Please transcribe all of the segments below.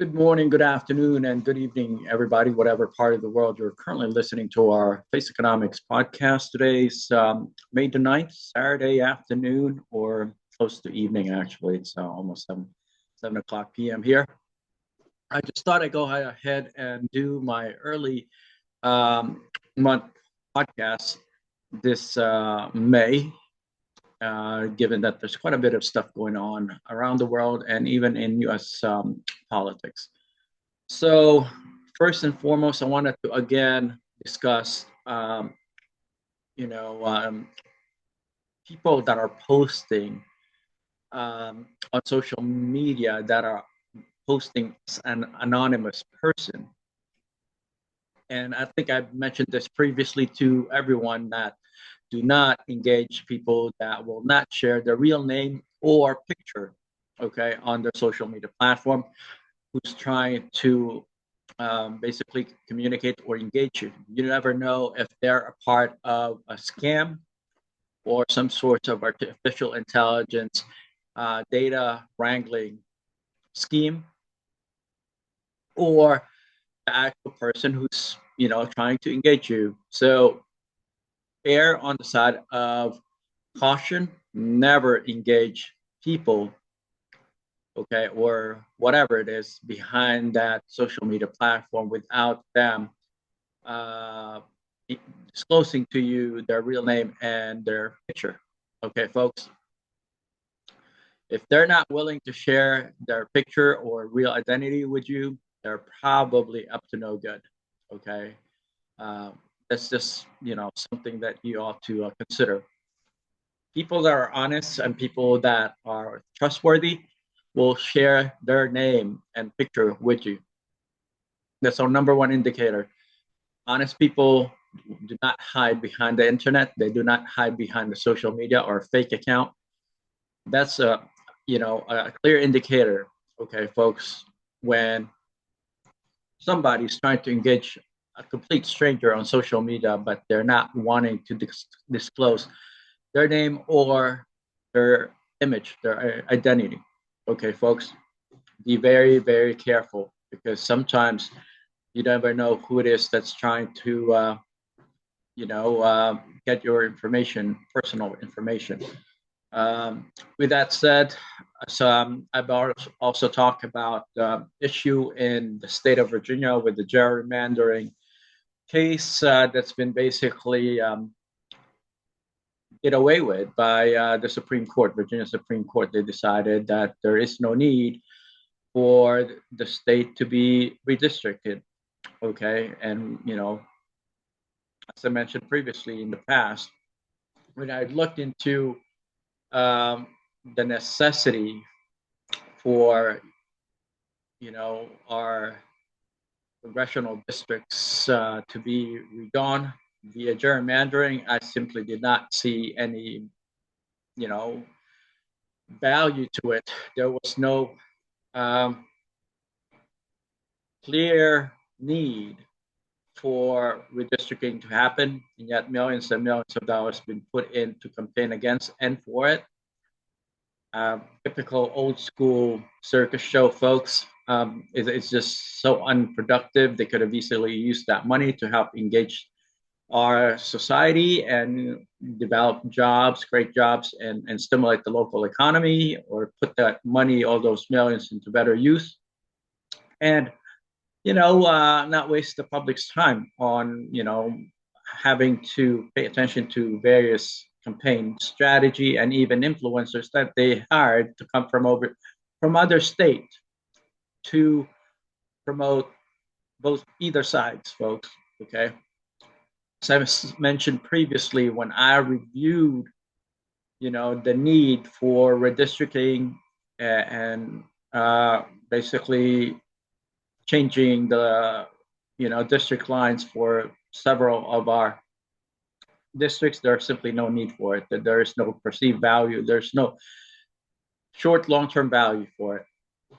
Good morning, good afternoon, and good evening, everybody, whatever part of the world you're currently listening to our Face Economics podcast. Today's May the 9th, Saturday afternoon, or close to evening, actually. It's almost 7 o'clock p.m. here. I just thought I'd go ahead and do my early um, month podcast this May, given that there's quite a bit of stuff going on around the world and even in U.S. Politics. So, first and foremost, I wanted to again discuss, you know, people that are posting on social media that are posting as an anonymous person. And I think I've mentioned this previously to everyone that do not engage people that will not share their real name or picture, okay, on their social media platform, who's trying to basically communicate or engage you. You never know if they're a part of a scam or some sort of artificial intelligence data wrangling scheme, or the actual person who's trying to engage you. So err on the side of caution. Never engage people, okay, or whatever it is behind that social media platform without them uh, disclosing to you their real name and their picture. Okay, folks, if they're not willing to share their picture or real identity with you, they're probably up to no good. Okay, that's just something that you ought to consider. People that are honest and people that are trustworthy will share their name and picture with you. That's our number one indicator. Honest people do not hide behind the internet. They do not hide behind the social media or a fake account. That's a clear indicator, okay, folks, when somebody's trying to engage a complete stranger on social media, but they're not wanting to disclose their name or their image, their identity. Okay, folks, be very, very careful because sometimes you never know who it is that's trying to, get your information, personal information. With that said, I've also talked about the issue in the state of Virginia with the gerrymandering case that's been basically get away with by the Supreme Court, Virginia Supreme Court. They decided that there is no need for the state to be redistricted. Okay, and as I mentioned previously in the past, when I looked into um, the necessity for our congressional districts to be redone via gerrymandering, I simply did not see any you know value to it. There was no um, clear need for redistricting to happen, and yet millions and millions of dollars have been put in to campaign against and for it. Typical old school circus show, folks. It's just so unproductive. They could have easily used that money to help engage our society and develop jobs, great jobs, and stimulate the local economy, or put that money, all those millions, into better use. And not waste the public's time on having to pay attention to various campaign strategy and even influencers that they hired to come from other states to promote both either sides, folks. Okay, as I mentioned previously, when I reviewed the need for redistricting and basically changing the district lines for several of our districts, there's simply no need for it. That there is no perceived value. There's no short, long-term value for it.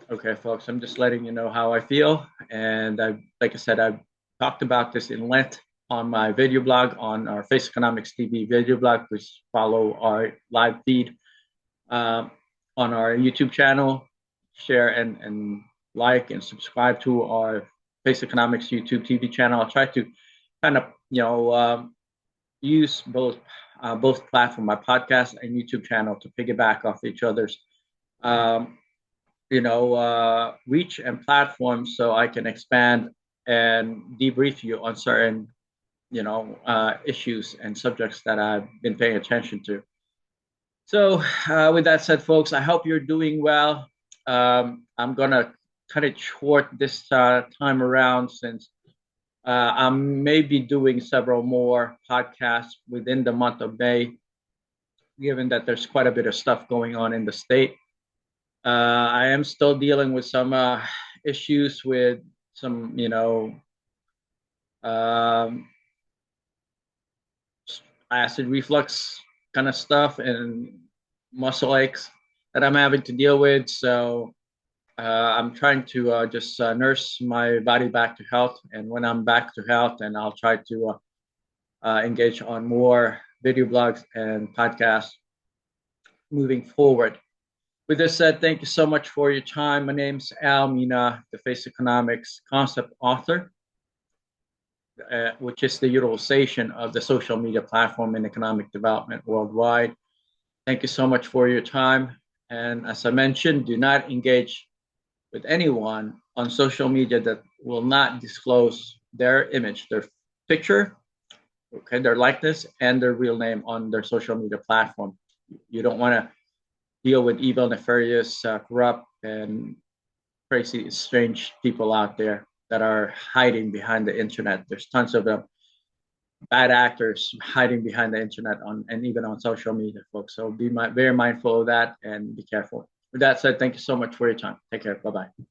Okay, folks, I'm just letting you know how I feel. And like I said, I've talked about this in length on my video blog, on our Face Economics TV video blog. Please follow our live feed on our YouTube channel, share and like and subscribe to our Face Economics YouTube TV channel. I'll try to kind of, use both platform, my podcast and YouTube channel, to piggyback off each other's, um, reach and platform, so I can expand and debrief you on certain, issues and subjects that I've been paying attention to. So, with that said, folks, I hope you're doing well. I'm gonna cut it short this time around, since I may be doing several more podcasts within the month of May, given that there's quite a bit of stuff going on in the state. I am still dealing with some issues with some, um, acid reflux kind of stuff and muscle aches that I'm having to deal with. So I'm trying to just nurse my body back to health. And when I'm back to health, then I'll try to engage on more video blogs and podcasts moving forward. With this said, thank you so much for your time. My name's Al Mina, the Face Economics concept author, which is the utilization of the social media platform in economic development worldwide. Thank you so much for your time. And as I mentioned, do not engage with anyone on social media that will not disclose their image, their picture, okay, their likeness, and their real name on their social media platform. You don't want to deal with evil, nefarious, corrupt, and crazy, strange people out there that are hiding behind the internet. There's tons of bad actors hiding behind the internet and even on social media, folks. So be very mindful of that and be careful. With that said, thank you so much for your time. Take care. Bye bye.